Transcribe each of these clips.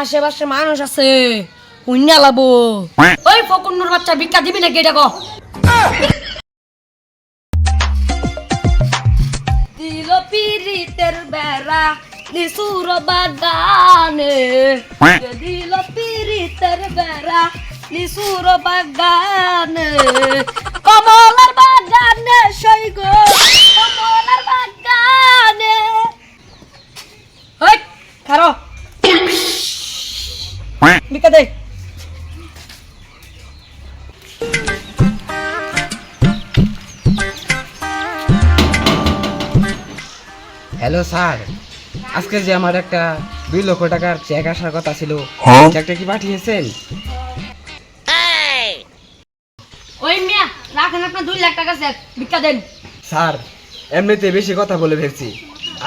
আশেপাশে মানুষ আছে হুইনা লাবো ওই ফকুন্নুর বাচ্চা ভিক্ষা দিবি নাকি এটা কো দিল পিরিতের বেড়া নিসুর বাগানে দিল পিরিতের বেড়া নিসুর বাগানে কমলার বাগানে সৈগ কমলার বাগানে ওই খারো ভিক্ষা দে হ্যালো স্যার, আজকে যে আমার একটা 2 লক্ষ টাকার চেক আসার কথা ছিল, চেকটা কি পাঠিয়েছেন? ওই মিয়া রাখেন আপনার 2 লাখ টাকা চেক ভিক্ষা দেন স্যার, এমনিতে বেশি কথা বলে ফেলছি,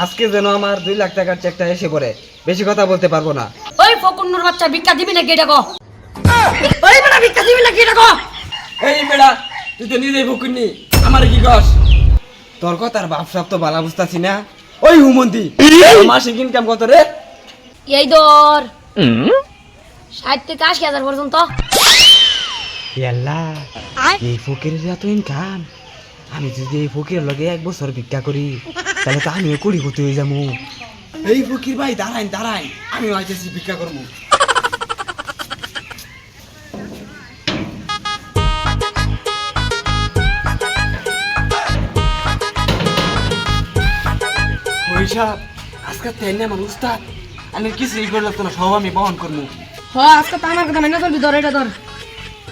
আজকে যেন আমার 2 লাখ টাকার চেকটা এসে পড়ে, বেশি কথা বলতে পারবো না। ওই ফকুন্নুর বাচ্চা ভিক্ষা দিবি নাকি এটা কো ওই বেটা ভিক্ষা দিবি নাকি এটা কো এই বেড়া, তুই তো নিজেই ভুকুননি, আমার কি কস? তোর কথার বাপসাপ তো বালা বুঝতাছি না। ওই হুমন্তি, মাসিক ইনকাম কত রে? এই ধর 60 থেকে 80,000 পর্যন্ত ইয়াল্লা, এই ফকিরের এত ইনকাম, আমি যদি এই ফকিরের লগে 1 বছর ভিক্ষা করি তাহলে তো আমিও কোটিপতি হয়ে যাবো। এই ফকির ভাই দাঁড়াইন দাঁড়াইন, আমি আইতেছি ভিক্ষা করবো। ওইসব আজকে তাই না আমার উস্তাদ, আমি কিছুই করে লাগতো না, সব আমি বহন করবো। হ্যাঁ আজকে তো আমার কথা মেনে চলবি ধর এটা ধর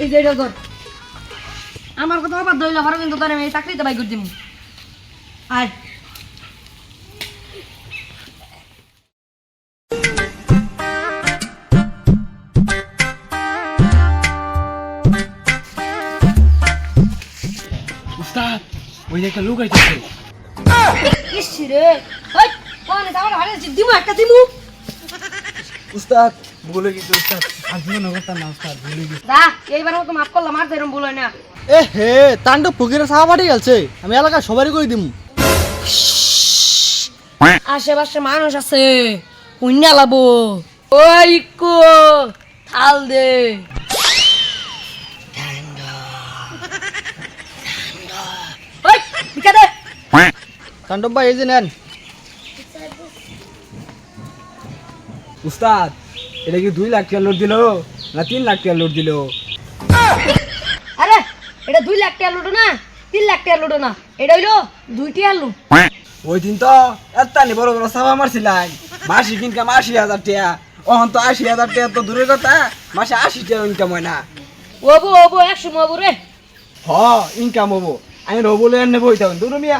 এই যে এটা ধর আমার কথা আবার ধরলে পারো কিন্তু তোর আমি এই চাকরিতে বাই করে দিব আয় উস্তাদ, ওই যে একটা লোক আইতেছে। ইস রে ওই কোন যাওয়ার হারে দিমু একটা দিমু উস্তাদ বলে গেছে উস্তাদ, আজ মনে করতাম না উস্তাদ, ভুলে গেছি। দা এইবার মতো মাফ করলাম আর যেরকম ভুল হয় না এ হে তান্ডব ফকিরের সাহা বাড়ি গেছে, আমি এলাকার সবারই করে দিমু। আশেপাশে মানুষ আছে হুইনা লাবো ওই কো থাল দে ওই ভিক্ষা দে তান্ডব ভাই এই যে নেন। উস্তাদ, এটা কি 2 লাখ টাকা লোড দিল না 3 লাখ টাকা লোড দিল? আরে এটা 2 লাখ টাকা লুটো না 3 লাখ টাকা লুটো না এটা হইলো 2 টাকা লু ওই দিন তো এত্তানি বড় বড় সাবা মারছিলাম, মাসিক ইনকাম 80,000 টাকা, অহন তো 80,000 টাকা তো দূরের কথা, মাসে 80 টাকা ইনকাম হয় না। ওবো ওবো 100 ওবো রে হ ইনকাম হবো, আমি রবলে এনে বইতাম দূর মিয়া।